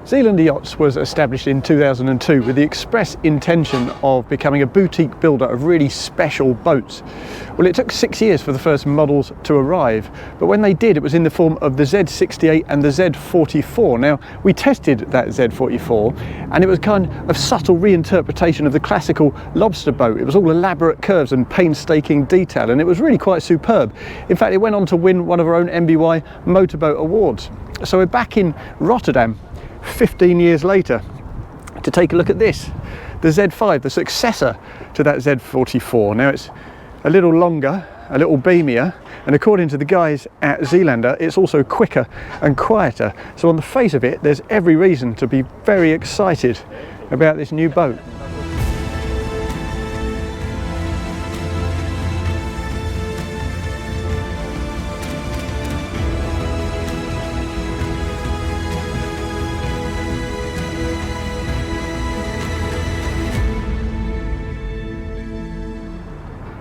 Zeelander Yachts was established in 2002 with the express intention of becoming a boutique builder of really special boats. Well, it took 6 years for the first models to arrive, but when they did, it was in the form of the Z68 and the Z44. Now, we tested that Z44, and it was kind of subtle reinterpretation of the classical lobster boat. It was all elaborate curves and painstaking detail, and it was really quite superb. In fact, it went on to win one of our own MBY motorboat awards. So we're back in Rotterdam 15 years later to take a look at this, the Z5, the successor to that Z44. Now it's a little longer, a little beamier, and according to the guys at Zeelander, it's also quicker and quieter. So on the face of it, there's every reason to be very excited about this new boat.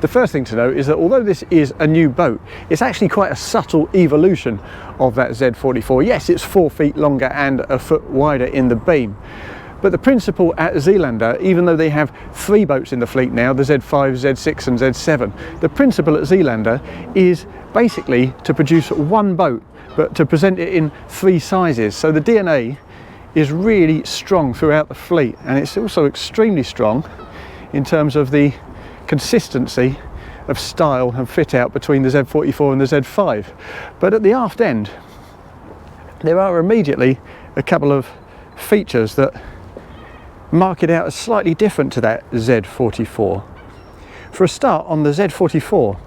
The first thing to note is that although this is a new boat, it's actually quite a subtle evolution of that Z44. Yes, it's 4 feet longer and a foot wider in the beam. But the principle at Zeelander, even though they have 3 boats in the fleet now, the Z5, Z6 and Z7, the principle at Zeelander is basically to produce one boat, but to present it in 3 sizes. So the DNA is really strong throughout the fleet, and it's also extremely strong in terms of the consistency of style and fit out between the Z44 and the Z5. But at the aft end, there are immediately a couple of features that mark it out as slightly different to that Z44. For a start, on the Z44,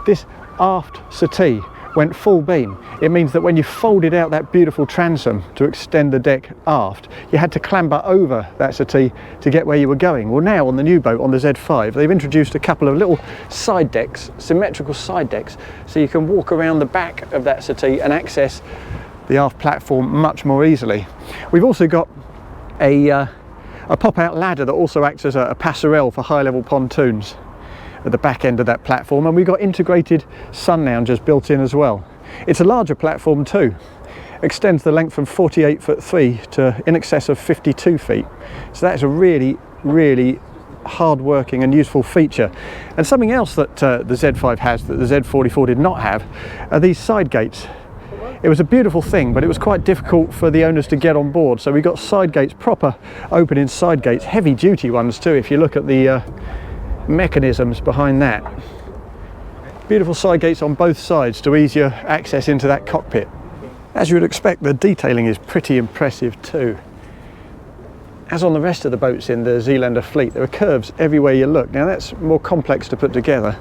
this aft settee went full beam. It means that when you folded out that beautiful transom to extend the deck aft, you had to clamber over that settee to get where you were going. Well, now on the new boat, on the Z5, they've introduced a couple of little side decks, symmetrical side decks, so you can walk around the back of that settee and access the aft platform much more easily. We've also got a pop-out ladder that also acts as a passerelle for high-level pontoons at the back end of that platform, and we've got integrated sun loungers built in as well. It's a larger platform too. Extends the length from 48'3" to in excess of 52 feet. So that's a really hard-working and useful feature. And something else that the Z5 has that the Z44 did not have are these side gates. It was a beautiful thing, but it was quite difficult for the owners to get on board. So we got side gates, proper opening side gates, heavy duty ones too, if you look at the mechanisms behind that. Beautiful side gates on both sides to ease your access into that cockpit. As you would expect, the detailing is pretty impressive too. As on the rest of the boats in the Zeelander fleet, there are curves everywhere you look. Now that's more complex to put together,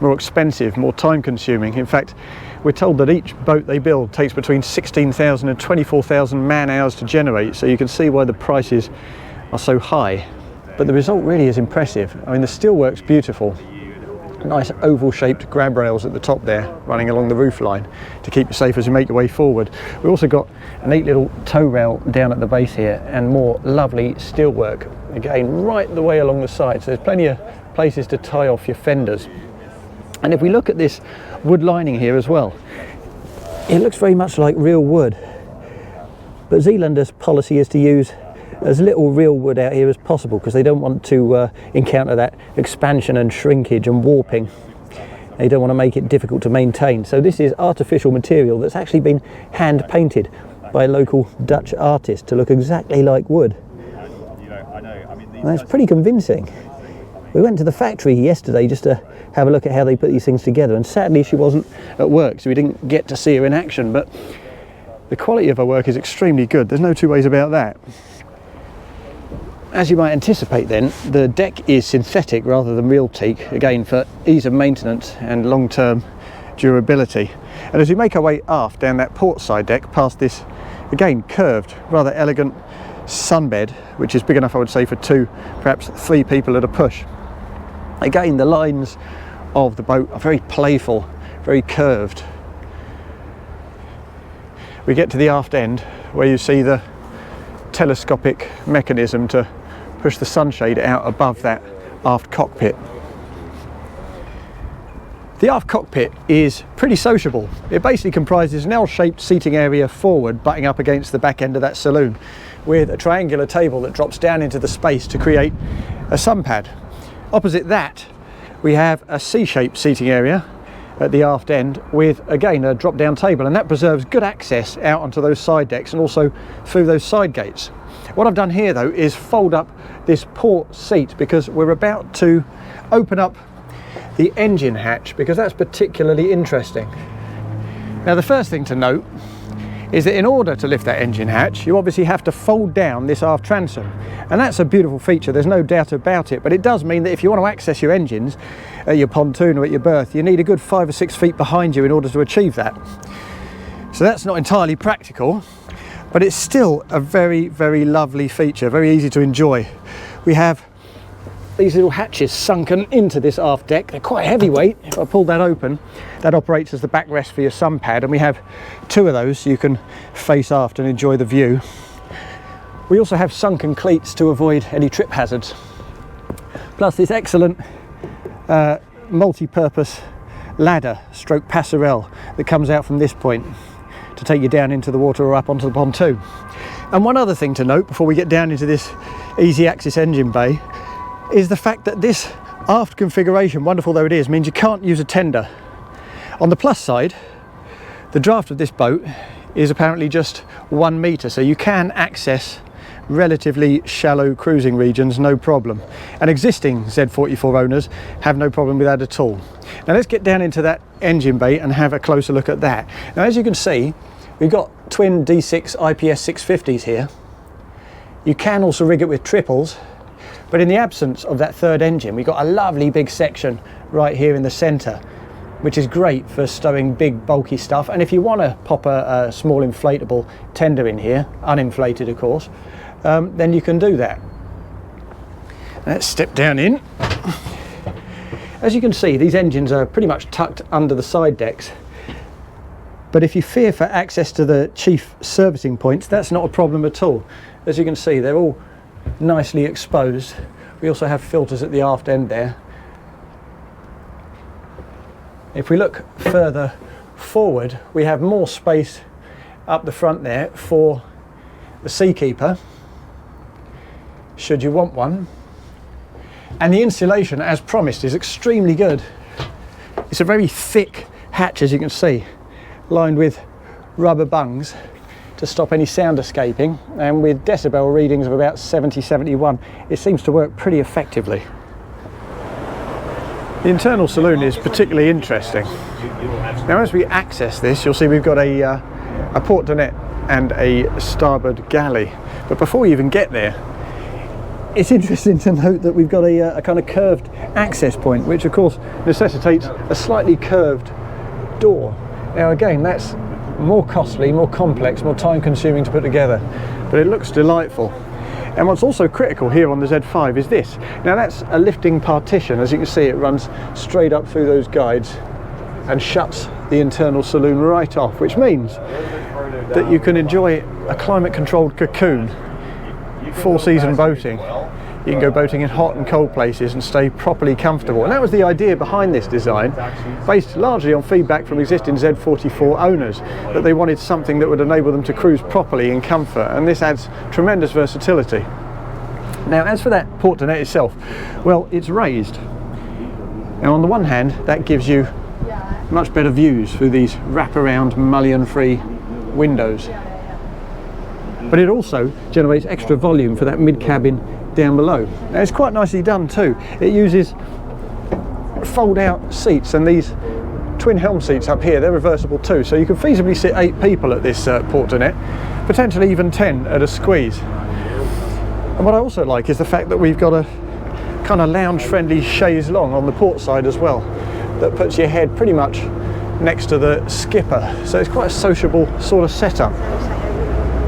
more expensive, more time consuming. In fact, we're told that each boat they build takes between 16,000 and 24,000 man hours to generate, so you can see why the prices are so high. But the result really is impressive. I mean, the steelwork's beautiful. Nice oval shaped grab rails at the top there running along the roof line to keep you safe as you make your way forward. We've also got a neat little tow rail down at the base here and more lovely steelwork, again right the way along the side, so there's plenty of places to tie off your fenders. And if we look at this wood lining here as well, it looks very much like real wood, but Zeelander's policy is to use as little real wood out here as possible because they don't want to encounter that expansion and shrinkage and warping. They don't want to make it difficult to maintain. So this is artificial material that's actually been hand painted by a local Dutch artist to look exactly like wood. And that's pretty convincing. We went to the factory yesterday just to have a look at how they put these things together, and sadly she wasn't at work, so we didn't get to see her in action, but the quality of her work is extremely good. There's no two ways about that. As you might anticipate then, the deck is synthetic rather than real teak, again for ease of maintenance and long-term durability. And as we make our way aft down that port side deck past this, again, curved, rather elegant sunbed, which is big enough, I would say, for 2, perhaps 3 people at a push. Again, the lines of the boat are very playful, very curved. We get to the aft end where you see the telescopic mechanism to push the sunshade out above that aft cockpit. The aft cockpit is pretty sociable. It basically comprises an L-shaped seating area forward, butting up against the back end of that saloon, with a triangular table that drops down into the space to create a sun pad. Opposite that, we have a C-shaped seating area at the aft end with, again, a drop-down table, and that preserves good access out onto those side decks and also through those side gates. What I've done here, though, is fold up this port seat because we're about to open up the engine hatch, because that's particularly interesting. Now, the first thing to note is that in order to lift that engine hatch, you obviously have to fold down this aft transom, and that's a beautiful feature, there's no doubt about it, but it does mean that if you want to access your engines at your pontoon or at your berth, you need a good 5 or 6 feet behind you in order to achieve that. So that's not entirely practical, but it's still a very, very lovely feature, very easy to enjoy. We have these little hatches sunken into this aft deck. They're quite heavyweight. If I pull that open, that operates as the backrest for your sun pad, and we have 2 of those so you can face aft and enjoy the view. We also have sunken cleats to avoid any trip hazards, plus this excellent multi-purpose ladder stroke passerelle that comes out from this point to take you down into the water or up onto the pontoon. And one other thing to note before we get down into this easy access engine bay is the fact that this aft configuration, wonderful though it is, means you can't use a tender. On the plus side, the draft of this boat is apparently just 1 metre, so you can access relatively shallow cruising regions no problem, and existing Z44 owners have no problem with that at all. Now let's get down into that engine bay and have a closer look at that. Now, as you can see, we've got twin D6 IPS 650s here. You can also rig it with triples, but in the absence of that third engine, we've got a lovely big section right here in the centre, which is great for stowing big bulky stuff. And if you want to pop a small inflatable tender in here, uninflated of course, then you can do that. Let's step down in. As you can see, these engines are pretty much tucked under the side decks, but if you fear for access to the chief servicing points, that's not a problem at all. As you can see, they're all nicely exposed. We also have filters at the aft end there. If we look further forward, we have more space up the front there for the seakeeper, should you want one. And the insulation, as promised, is extremely good. It's a very thick hatch, as you can see, lined with rubber bungs to stop any sound escaping, and with decibel readings of about 70-71, it seems to work pretty effectively. The internal saloon is particularly interesting. Now, as we access this, you'll see we've got a port donette and a starboard galley, but before we even get there, it's interesting to note that we've got a kind of curved access point, which of course necessitates a slightly curved door. Now again, that's more costly, more complex, more time consuming to put together, but it looks delightful. And what's also critical here on the Z5 is this. Now that's a lifting partition. As you can see, it runs straight up through those guides and shuts the internal saloon right off, which means that you can enjoy a climate controlled cocoon, 4-season boating. You can go boating in hot and cold places and stay properly comfortable. And that was the idea behind this design, based largely on feedback from existing Z44 owners, that they wanted something that would enable them to cruise properly in comfort, and this adds tremendous versatility. Now, as for that port donette itself, well, it's raised. Now, on the one hand, that gives you much better views through these wraparound mullion-free windows, but it also generates extra volume for that mid-cabin down below. Now, it's quite nicely done too. It uses fold out seats, and these twin helm seats up here, they're reversible too, so you can feasibly sit 8 people at this port donette, potentially even 10 at a squeeze. And what I also like is the fact that we've got a kind of lounge friendly chaise longue on the port side as well, that puts your head pretty much next to the skipper, so it's quite a sociable sort of setup.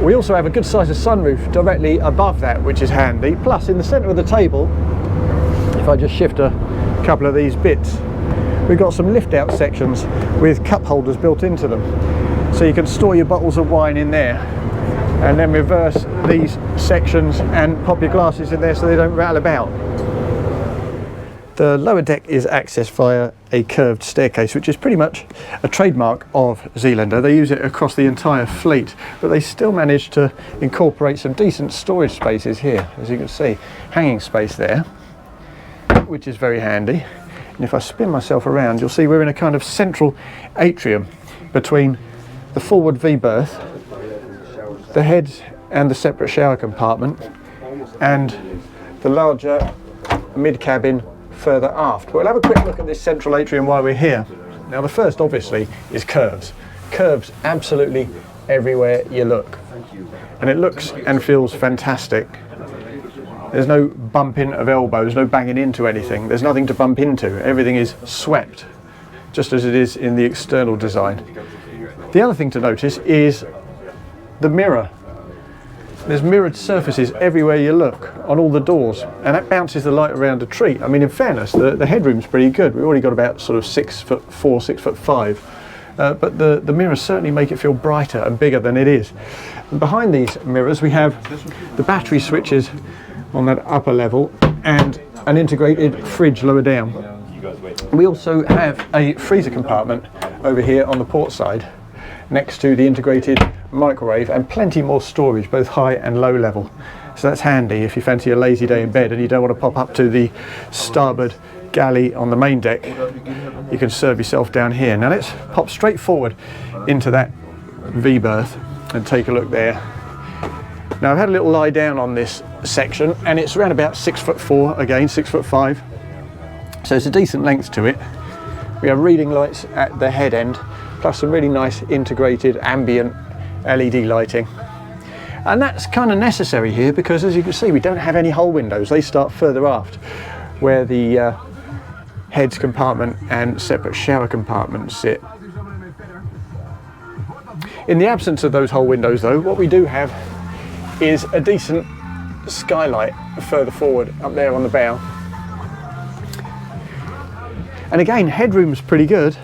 We also have a good sized sunroof directly above that, which is handy. Plus, in the centre of the table, if I just shift a couple of these bits, we've got some lift out sections with cup holders built into them, so you can store your bottles of wine in there, and then reverse these sections and pop your glasses in there so they don't rattle about. The lower deck is accessed via a curved staircase, which is pretty much a trademark of Zeelander. They use it across the entire fleet, but they still manage to incorporate some decent storage spaces here. As you can see, hanging space there, which is very handy. And if I spin myself around, you'll see we're in a kind of central atrium between the forward V berth, the head and the separate shower compartment, and the larger mid-cabin further aft. We'll have a quick look at this central atrium while we're here. Now the first obviously is curves. Curves absolutely everywhere you look. And it looks and feels fantastic. There's no bumping of elbows, no banging into anything. There's nothing to bump into. Everything is swept, just as it is in the external design. The other thing to notice is the mirror. There's mirrored surfaces everywhere you look, on all the doors, and that bounces the light around a treat. I mean, in fairness, the headroom's pretty good. We've already got about sort of 6'4", 6'5", but the mirrors certainly make it feel brighter and bigger than it is. And behind these mirrors we have the battery switches on that upper level and an integrated fridge lower down. We also have a freezer compartment over here on the port side, next to the integrated microwave, and plenty more storage, both high and low level. So that's handy if you fancy a lazy day in bed and you don't want to pop up to the starboard galley on the main deck. You can serve yourself down here. Now let's pop straight forward into that V berth and take a look there. Now I've had a little lie down on this section, and it's around about 6'4", again 6'5", so it's a decent length to it. We have reading lights at the head end, plus some really nice integrated ambient LED lighting. And that's kind of necessary here because, as you can see, we don't have any hull windows. They start further aft, where the heads compartment and separate shower compartments sit. In the absence of those hull windows though, what we do have is a decent skylight further forward up there on the bow. And again, headroom's pretty good.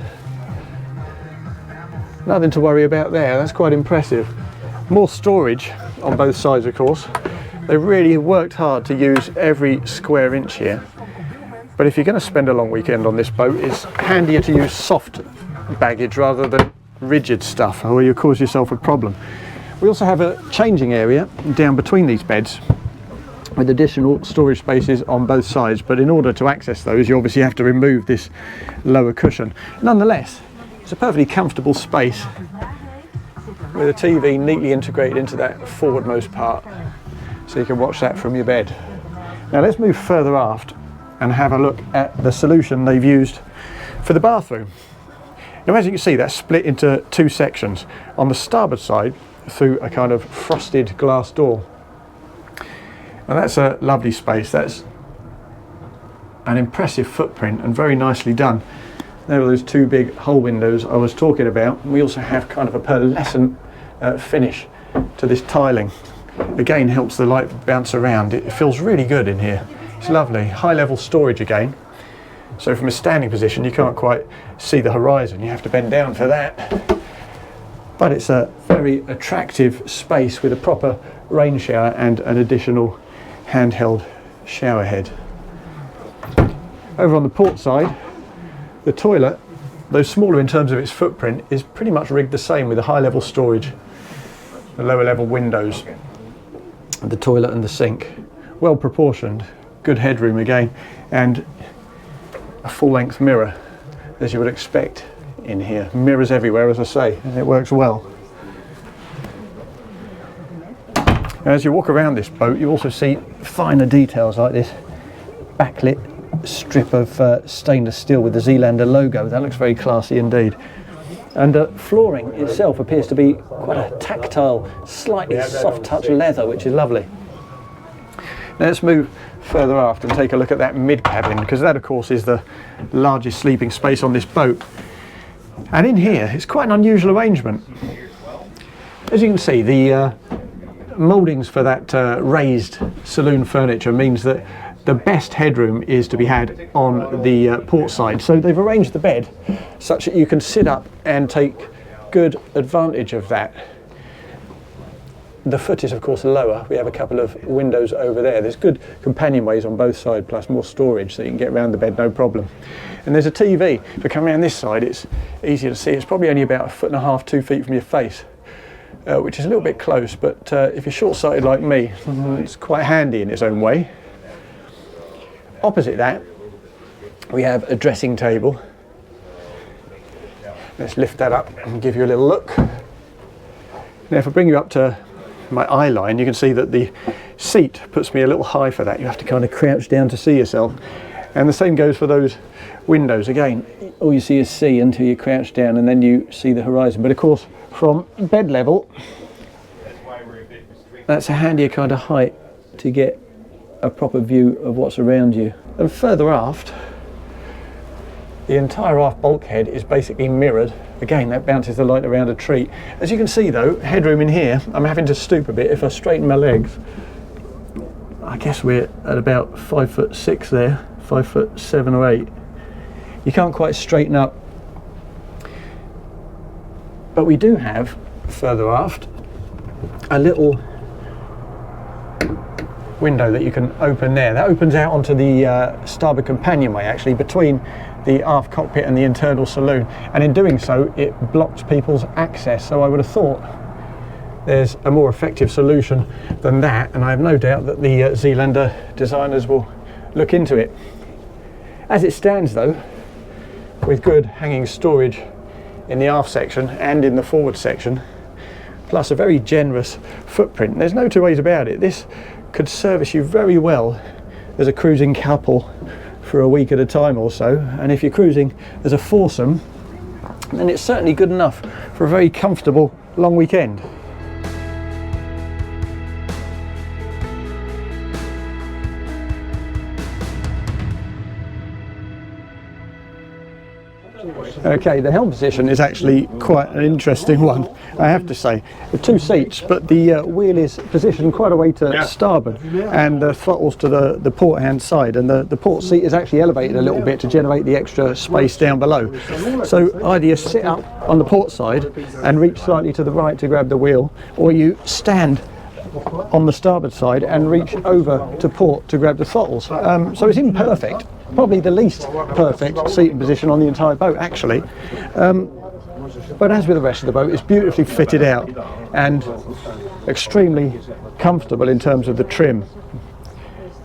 Nothing to worry about there, that's quite impressive. More storage on both sides, of course. They really worked hard to use every square inch here. But if you're going to spend a long weekend on this boat, it's handier to use soft baggage rather than rigid stuff, or you'll cause yourself a problem. We also have a changing area down between these beds with additional storage spaces on both sides, but in order to access those you obviously have to remove this lower cushion. Nonetheless, it's a perfectly comfortable space with a TV neatly integrated into that forwardmost part, so you can watch that from your bed. Now let's move further aft and have a look at the solution they've used for the bathroom. Now as you can see, that's split into two sections. On the starboard side, through a kind of frosted glass door. And that's a lovely space. That's an impressive footprint and very nicely done. There are those two big hull windows I was talking about. We also have kind of a pearlescent finish to this tiling. Again, helps the light bounce around. It feels really good in here. It's lovely. High level storage again. So from a standing position you can't quite see the horizon. You have to bend down for that. But it's a very attractive space with a proper rain shower and an additional handheld shower head. Over on the port side, the toilet, though smaller in terms of its footprint, is pretty much rigged the same with the high level storage, the lower level windows, the toilet and the sink. Well proportioned, good headroom again, and a full length mirror, as you would expect in here. Mirrors everywhere, as I say, and it works well. As you walk around this boat, you also see finer details like this backlit strip of stainless steel with the Zeelander logo. That looks very classy indeed. And flooring itself appears to be quite a tactile, slightly soft touch leather, which is lovely. Now let's move further aft and take a look at that mid cabin, because that of course is the largest sleeping space on this boat. And in here it's quite an unusual arrangement. As you can see, the mouldings for that raised saloon furniture means that the best headroom is to be had on the port side. So they've arranged the bed such that you can sit up and take good advantage of that. the foot is of course lower. We have a couple of windows over there. There's good companionways on both sides, plus more storage, so you can get around the bed no problem. And there's a TV. If you come around this side, it's easier to see. It's probably only about 1.5 to 2 feet from your face, which is a little bit close, but if you're short-sighted like me, it's quite handy in its own way. Opposite that, we have a dressing table. Let's lift that up and give you a little look. Now if I bring you up to my eye line, you can see that the seat puts me a little high for that. You have to kind of crouch down to see yourself. And the same goes for those windows. Again, all you see is sea until you crouch down and then you see the horizon. But of course, from bed level, that's a handier kind of height to get a proper view of what's around you. And further aft, the entire aft bulkhead is basically mirrored. Again, that bounces the light around a tree. As you can see though, headroom in here, I'm having to stoop a bit. If I straighten my legs, I guess we're at about 5'6" there, 5'7" or 8. You can't quite straighten up. But we do have, further aft, a little window that you can open there. That opens out onto the starboard companionway, actually, between the aft cockpit and the internal saloon, and in doing so it blocks people's access. So I would have thought there's a more effective solution than that, and I have no doubt that the Zeelander designers will look into it. As it stands though, with good hanging storage in the aft section and in the forward section, plus a very generous footprint, there's no two ways about it. This could service you very well as a cruising couple for a week at a time or so, and if you're cruising as a foursome, then it's certainly good enough for a very comfortable long weekend. Okay, the helm position is actually quite an interesting one, I have to say. The two seats, but the wheel is positioned quite a way to starboard, and the throttle's to the port hand side, and the port seat is actually elevated a little bit to generate the extra space down below. So either you sit up on the port side and reach slightly to the right to grab the wheel, or you stand on the starboard side and reach over to port to grab the throttles. So it's imperfect. Probably the least perfect seating position on the entire boat, actually. But as with the rest of the boat, it's beautifully fitted out and extremely comfortable in terms of the trim.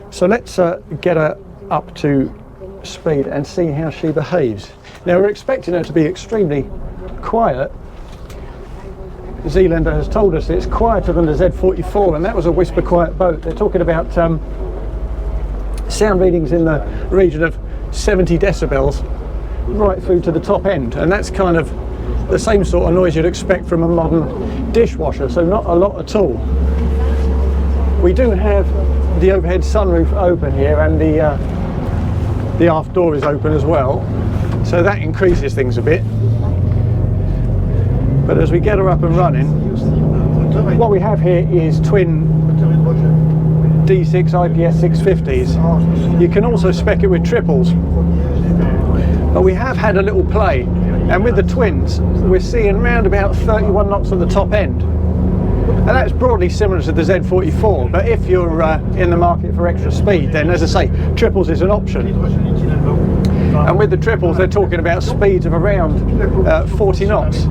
So let's get her up to speed and see how she behaves. Now we're expecting her to be extremely quiet. Zeelander has told us it's quieter than the Z44, and that was a whisper quiet boat. They're talking about sound readings in the region of 70 decibels right through to the top end, and that's kind of the same sort of noise you'd expect from a modern dishwasher, so not a lot at all. We do have the overhead sunroof open here, and the aft door is open as well, so that increases things a bit. But as we get her up and running, what we have here is twin D6 IPS 650s. You can also spec it with triples, but we have had a little play, and with the twins we're seeing around about 31 knots at the top end, and that's broadly similar to the Z44. But if you're in the market for extra speed, then as I say, triples is an option. And with the triples, they're talking about speeds of around 40 knots,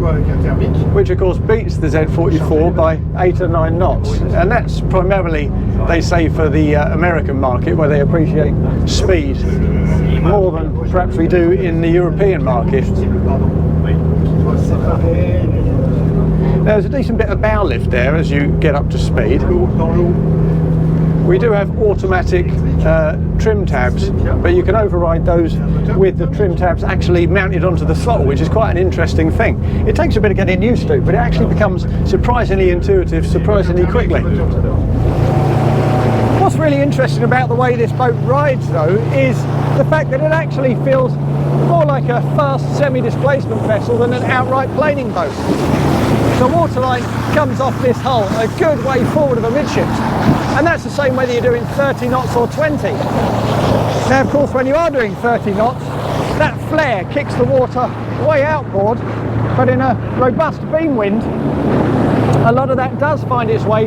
which of course beats the Z44 by 8 or 9 knots. And that's primarily, they say, for the American market, where they appreciate speed more than perhaps we do in the European market. Now, there's a decent bit of bow lift there as you get up to speed. We do have automatic trim tabs, but you can override those with the trim tabs actually mounted onto the throttle, which is quite an interesting thing. It takes a bit of getting used to, but it actually becomes surprisingly intuitive, surprisingly quickly. What's really interesting about the way this boat rides though is the fact that it actually feels more like a fast semi-displacement vessel than an outright planing boat. The waterline comes off this hull a good way forward of amidships, and that's the same whether you're doing 30 knots or 20. Now of course when you are doing 30 knots, that flare kicks the water way outboard But in a robust beam wind, a lot of that does find its way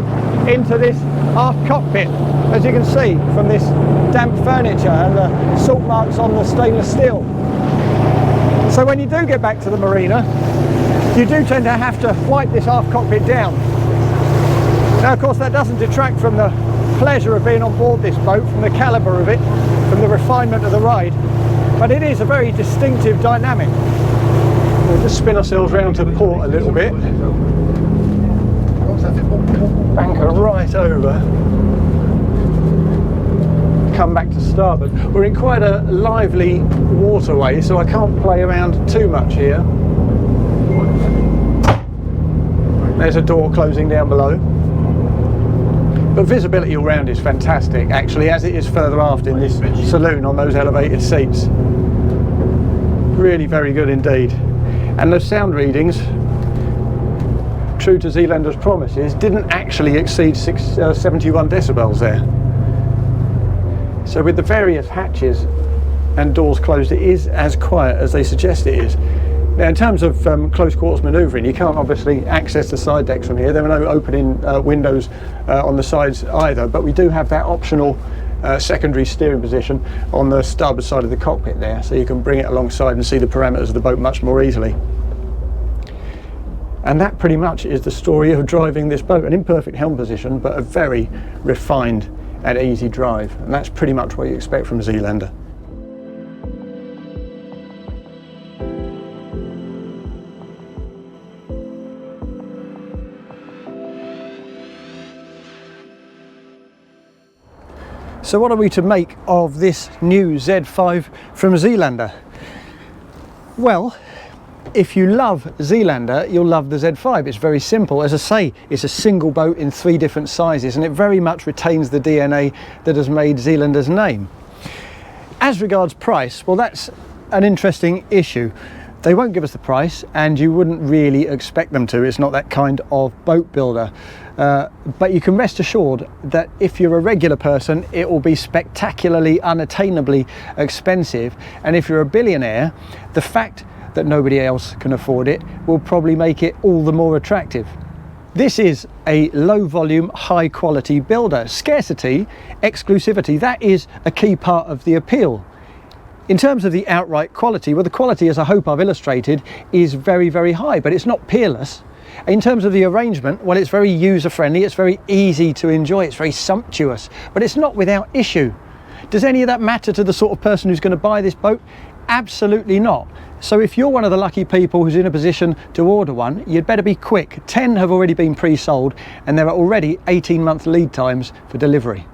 into this aft cockpit, as you can see from this damp furniture and the salt marks on the stainless steel. So when you do get back to the marina, you do tend to have to wipe this aft cockpit down. Now of course that doesn't detract from the pleasure of being on board this boat, from the calibre of it, from the refinement of the ride, but it is a very distinctive dynamic. We'll just spin ourselves round to port a little bit. Anchor right over. Come back to starboard. We're in quite a lively waterway, so I can't play around too much here. There's a door closing down below. But visibility all round is fantastic, actually, as it is further aft in this saloon on those elevated seats. Really very good indeed. And those sound readings, true to Zealander's promises, didn't actually exceed 71 decibels there. So with the various hatches and doors closed, it is as quiet as they suggest it is. Now in terms of close quarters manoeuvring, you can't obviously access the side decks from here. There are no opening windows on the sides either, but we do have that optional secondary steering position on the starboard side of the cockpit there, so you can bring it alongside and see the parameters of the boat much more easily. And that pretty much is the story of driving this boat. An imperfect helm position, but a very refined and easy drive, and that's pretty much what you expect from Zeelander. So what are we to make of this new Z5 from Zeelander? Well, if you love Zeelander, you'll love the Z5. It's very simple. As I say, it's a single boat in 3 different sizes, and it very much retains the DNA that has made Zealander's name. As regards price, well, that's an interesting issue. They won't give us the price, and you wouldn't really expect them to. It's not that kind of boat builder. But you can rest assured that if you're a regular person, it will be spectacularly, unattainably expensive. And if you're a billionaire, the fact that nobody else can afford it will probably make it all the more attractive. This is a low volume, high quality builder. Scarcity, exclusivity, that is a key part of the appeal. In terms of the outright quality, well, the quality, as I hope I've illustrated, is very, very high, but it's not peerless. In terms of the arrangement, well, it's very user-friendly, it's very easy to enjoy, it's very sumptuous, but it's not without issue. Does any of that matter to the sort of person who's going to buy this boat? Absolutely not. So if you're one of the lucky people who's in a position to order one, you'd better be quick. 10 have already been pre-sold, and there are already 18-month lead times for delivery.